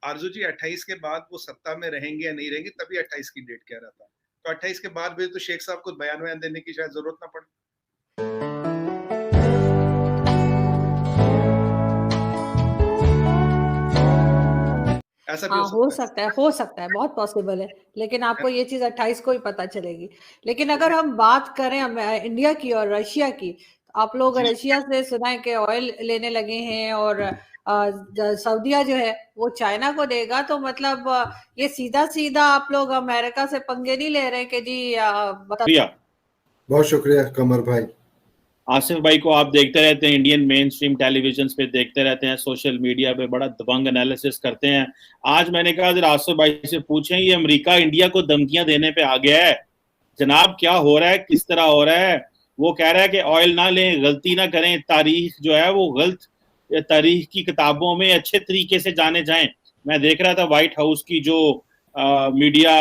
आरजू जी 28 के बाद वो सत्ता में रहेंगे या नहीं रहेंगे, तभी 28 की डेट कह रहा था। तो 28 के बाद भी तो शेख साहब को बयान देने की शायद जरूरत ना पड़े। ऐसा भी हाँ, हो सकता है, बहुत पॉसिबल है, लेकिन आपको ये चीज 28 को ही पता चलेगी। लेकिन अगर हम बात करें इंडिया की और रशिया की, तो आप लोग रशिया से सुना है कि ऑयल लेने लगे हैं, और सऊदीया जो है वो चाइना को देगा, तो मतलब ये सीधा सीधा आप लोग अमेरिका से पंगे नहीं ले रहे कि जी बहुत शुक्रिया कमर भाई। आसिफ भाई को आप देखते रहते हैं, इंडियन मेन स्ट्रीम टेलीविजन पे देखते रहते हैं, सोशल मीडिया पे बड़ा दबंग एनालिसिस करते हैं। आज मैंने कहा जरा आसिफ भाई से पूछें, ये अमेरिका इंडिया को धमकियां देने पे आ गया है जनाब, क्या हो रहा है, किस तरह हो रहा है? वो कह रहा है कि ऑयल ना लें, गलती ना करें, तारीख जो है वो गलत तारीख की किताबों में अच्छे तरीके से जाने जाएं। मैं देख रहा था व्हाइट हाउस की जो मीडिया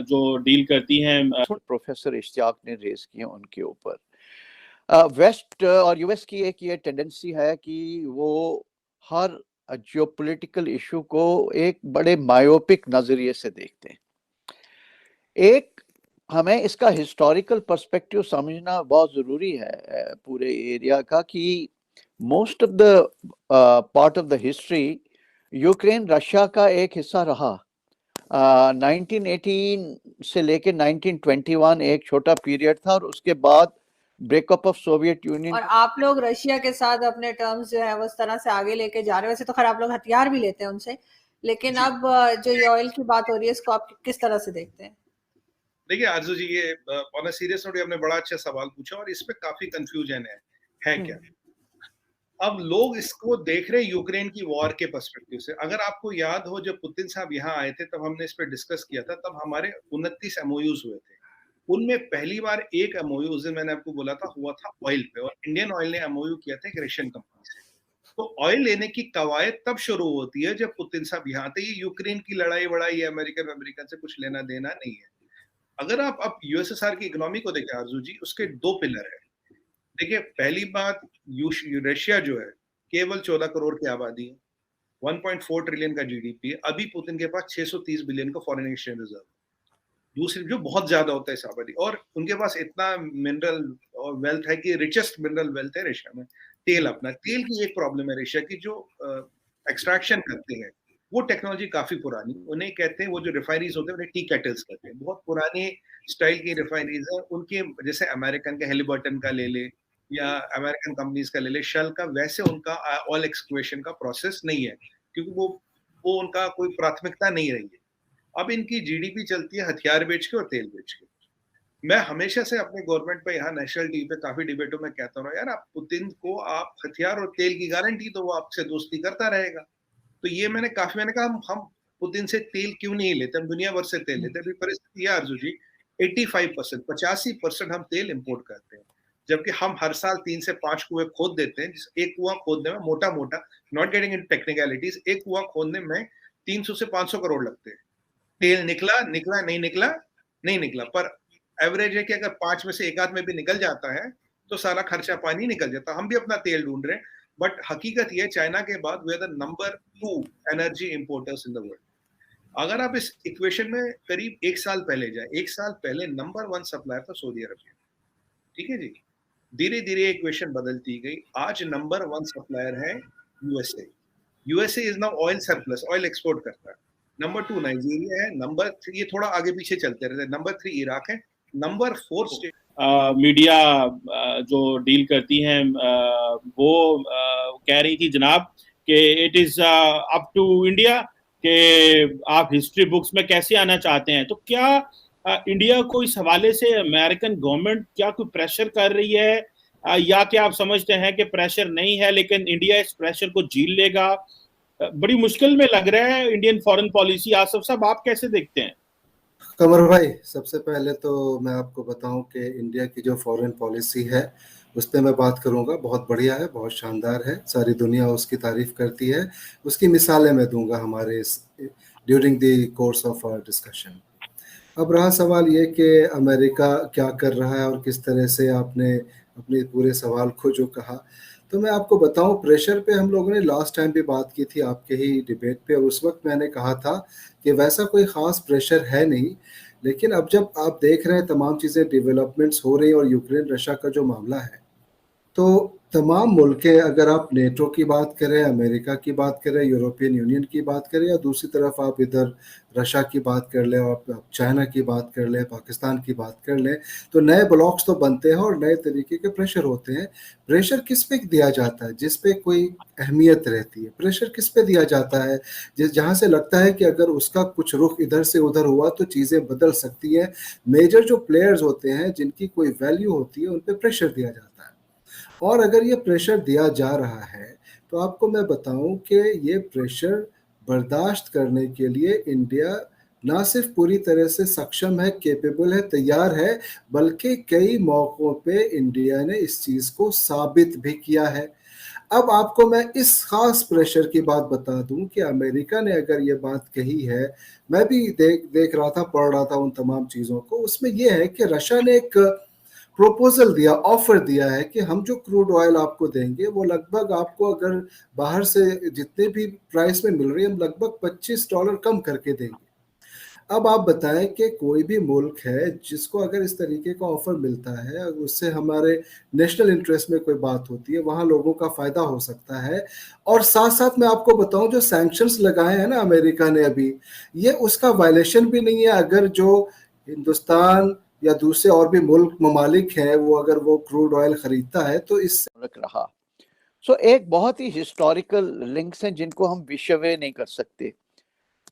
जो डील करती हैं, प्रोफेसर इश्तियाक ने रेज किए उनके ऊपर। वेस्ट और यूएस की एक ये टेंडेंसी है कि वो हर जियोपॉलिटिकल इशू को एक बड़े मायोपिक नजरिए से देखते हैं। एक हमें इसका हिस्टोरिकल पर्सपेक्टिव समझना बहुत ज़रूरी है पूरे एरिया का, कि most of the part of the history Ukraine Russia का एक हिस्सा रहा। 1918 से लेके 1921 एक छोटा पीरियड था, और उसके बाद ब्रेकअप ऑफ सोवियत यूनियन। और आप लोग रशिया के साथ अपने टर्म्स जो है उस तरह से आगे लेके जा रहे हैं। वैसे तो खैर आप लोग हथियार भी लेते हैं उनसे, लेकिन अब जो ये ऑयल की बात हो रही है इसको आप किस तरह से देखते हैं? देखिए आरजू जी, ये ऑन अ सीरियस नोट आपने बड़ा अच्छा सवाल पूछा, और इस पे काफी कंफ्यूजन है क्या? अब लोग इसको देख रहे हैं यूक्रेन की वॉर के पर्सपेक्टिव से। अगर आपको याद हो, जब पुतिन साहब यहाँ आए थे तब हमने इस पे डिस्कस किया था, तब हमारे 29 एमओयूज हुए थे। उनमें पहली बार एक एमओयू, उस दिन मैंने आपको बोला था, हुआ था ऑयल पे, और इंडियन ऑयल ने एमओयू किया था एक रशियन कंपनी से। तो ऑयल लेने की कवायद तब शुरू होती है जब पुतिन साहब यहाँ आते। ये यूक्रेन की लड़ाई वड़ाई अमेरिकन से कुछ लेना देना नहीं है। अगर आप यूएसएसआर की इकोनॉमी को देखें आरजू जी, उसके दो पिलर है। देखिए, पहली बात, रशिया जो है केवल 14 करोड़ की आबादी है, 1.4 ट्रिलियन का जीडीपी है। अभी पुतिन के पास 630 बिलियन का फॉरेन एक्सचेंज रिजर्व, दूसरी जो बहुत ज्यादा होता है इस आबादी, और उनके पास इतना मिनरल और वेल्थ है कि रिचेस्ट मिनरल वेल्थ है रशिया में। तेल, अपना तेल की एक प्रॉब्लम है रशिया की, जो एक्सट्रैक्शन करते हैं वो टेक्नोलॉजी काफी पुरानी, उन्हें कहते हैं, वो जो रिफाइनरीज होते हैं उन्हें टी कैटल्स कहते हैं, बहुत पुराने स्टाइल की रिफाइनरीज है उनके। जैसे अमेरिकन के हेलिबर्टन का ले ले, या अमेरिकन कंपनीज का ले ले, शेल का, वैसे उनका ऑयल एक्सक्वेशन का प्रोसेस नहीं है, क्योंकि वो उनका कोई प्राथमिकता नहीं रही है। अब इनकी जीडीपी चलती है हथियार बेच के और तेल बेच के। मैं हमेशा से अपने गवर्नमेंट पे, यहाँ नेशनल टीवी पे काफी डिबेटों में कहता हूँ, यार आप पुतिन को आप हथियार और तेल की गारंटी दो, वो आपसे दोस्ती करता रहेगा। तो ये मैंने कहा हम पुतिन से तेल क्यों नहीं लेते, हम दुनिया भर से तेल लेते हैं। अभी परिस्थिति है आरजू जी, 85%, 85% हम तेल इंपोर्ट करते हैं, जबकि हम हर साल 3 से 5 कुएं खोद देते हैं। एक कुआं खोदने में मोटा मोटा, नॉट गेटिंग इन टेक्निकलिटीज, एक कुआं खोदने में 300 से 500 करोड़ लगते हैं। तेल निकला नहीं निकला, पर एवरेज है कि अगर 5 में से एक आध में भी निकल जाता है तो सारा खर्चा पानी निकल जाता। हम भी अपना तेल ढूंढ रहे हैं, बट हकीकत ये, चाइना के बाद we are the number 2 energy importers in the world. अगर आप इस इक्वेशन में करीब 1 साल पहले जाए, 1 साल पहले नंबर 1 सप्लायर था सऊदी अरबिया, ठीक है जी। धीरे धीरे इक्वेशन बदलती गई, आज नंबर 1 सप्लायर है USA. USA is now oil surplus, oil export करता है। नंबर 2 नाइजीरिया है, नंबर 3, ये थोड़ा आगे पीछे चलते रहते हैं, नंबर 3 इराक है, नंबर 4 स्टेट। मीडिया जो डील करती हैं वो कह रही थी जनाब कि it is up to India कि आप हिस्ट्री बुक्स में कैसे आना चाहते हैं। तो क्या इंडिया को इस हवाले से अमेरिकन गवर्नमेंट क्या कोई प्रेशर कर रही है, या क्या आप समझते हैं कि प्रेशर नहीं है लेकिन इंडिया इस प्रेशर को झेल लेगा? बड़ी मुश्किल में लग रहा है इंडियन फॉरेन पॉलिसी। आसिफ साहब, आप कैसे देखते हैं? कमर भाई, सबसे पहले तो मैं आपको बताऊं कि इंडिया की जो फॉरेन पॉलिसी है उस पर मैं बात करूंगा, बहुत बढ़िया है, बहुत शानदार है, सारी दुनिया उसकी तारीफ करती है। उसकी मिसालें मैं दूंगा हमारे इस during the course of our discussion. अब रहा सवाल ये कि अमेरिका क्या कर रहा है और किस तरह से आपने अपने पूरे सवाल को जो कहा, तो मैं आपको बताऊं, प्रेशर पे हम लोगों ने लास्ट टाइम भी बात की थी आपके ही डिबेट पे, और उस वक्त मैंने कहा था कि वैसा कोई ख़ास प्रेशर है नहीं। लेकिन अब जब आप देख रहे हैं तमाम चीज़ें डेवलपमेंट्स हो रही हैं, और यूक्रेन रशिया का जो मामला है, तो तमाम मुल्कें, अगर आप नेटो की बात करें, अमेरिका की बात करें, यूरोपियन यूनियन की बात करें, या दूसरी तरफ आप इधर रशिया की बात कर लें, और आप चाइना की बात कर लें, पाकिस्तान की बात कर लें, तो नए ब्लॉक्स तो बनते हैं और नए तरीके के प्रेशर होते हैं। प्रेशर किस पे दिया जाता है? जिस पे कोई अहमियत रहती है। प्रेशर किस पे दिया जाता है? जहाँ से लगता है कि अगर उसका कुछ रुख इधर से उधर हुआ तो चीज़ें बदल सकती हैं। मेजर जो प्लेयर्स होते हैं, जिनकी कोई वैल्यू होती है, उन पे प्रेशर दिया जाता है। और अगर ये प्रेशर दिया जा रहा है, तो आपको मैं बताऊं कि ये प्रेशर बर्दाश्त करने के लिए इंडिया ना सिर्फ पूरी तरह से सक्षम है, केपेबल है, तैयार है, बल्कि कई मौक़ों पे इंडिया ने इस चीज़ को साबित भी किया है। अब आपको मैं इस खास प्रेशर की बात बता दूं कि अमेरिका ने अगर ये बात कही है, मैं भी देख रहा था, पढ़ रहा था उन तमाम चीज़ों को, उसमें यह है कि रशिया ने एक प्रपोजल दिया, ऑफर दिया है कि हम जो क्रूड ऑयल आपको देंगे वो लगभग आपको, अगर बाहर से जितने भी प्राइस में मिल रही है, हम लगभग $25 कम करके देंगे। अब आप बताएं कि कोई भी मुल्क है जिसको अगर इस तरीके का ऑफर मिलता है, उससे हमारे नेशनल इंटरेस्ट में कोई बात होती है, वहाँ लोगों का फायदा हो सकता है। और साथ साथ मैं आपको बताऊं, जो सैंक्शंस लगाए हैं ना अमेरिका ने अभी, ये उसका वायलेशन भी नहीं है। अगर जो हिंदुस्तान या दूसरे और भी मुल्क ममालिक हैं, वो अगर वो क्रूड ऑयल खरीदता है तो इस रहा। सो एक बहुत ही हिस्टोरिकल लिंक्स हैं जिनको हम विश्वव्य नहीं कर सकते।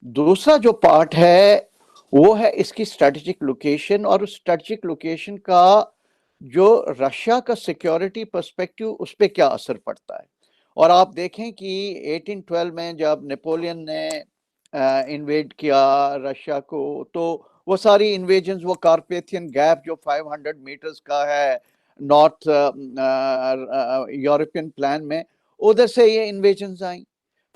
दूसरा जो पार्ट है वो है इसकी स्ट्रेटेजिक लोकेशन, और उस स्ट्रेटेजिक लोकेशन का जो रशिया का सिक्योरिटी पर्सपेक्टिव उस पर क्या असर पड़ता है। और आप देखें कि 1812 में जब नेपोलियन ने इन्वेड किया रशिया को, तो वो सारी इन्वेजन्स, वो कारपेथियन गैप जो 500 मीटर्स का है नॉर्थ यूरोपियन प्लान में, उधर से ये इन्वेजन्स आई।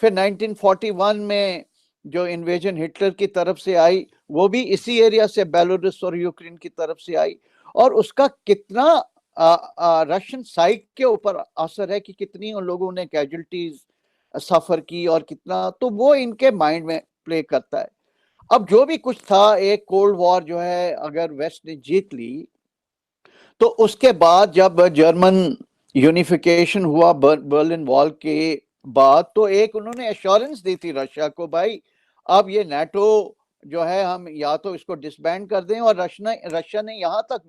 फिर 1941 में जो इन्वेजन हिटलर की तरफ से आई, वो भी इसी एरिया से, बेलारूस और यूक्रेन की तरफ से आई। और उसका कितना रशियन साइड के ऊपर असर है कि कितनी उन लोगों ने कैजुअल्टीज सफर की और कितना, तो वो इनके माइंड में प्ले करता है। अब जो भी कुछ था, एक कोल्ड वॉर जो है अगर वेस्ट ने जीत ली, तो उसके बाद जब जर्मन यूनिफिकेशन हुआ बर्लिन वॉल के बाद, तो एक उन्होंने एश्योरेंस दी थी रशिया को, भाई अब ये नाटो जो है हम या तो इसको डिसबैंड कर दें। और रशिया ने यहाँ तक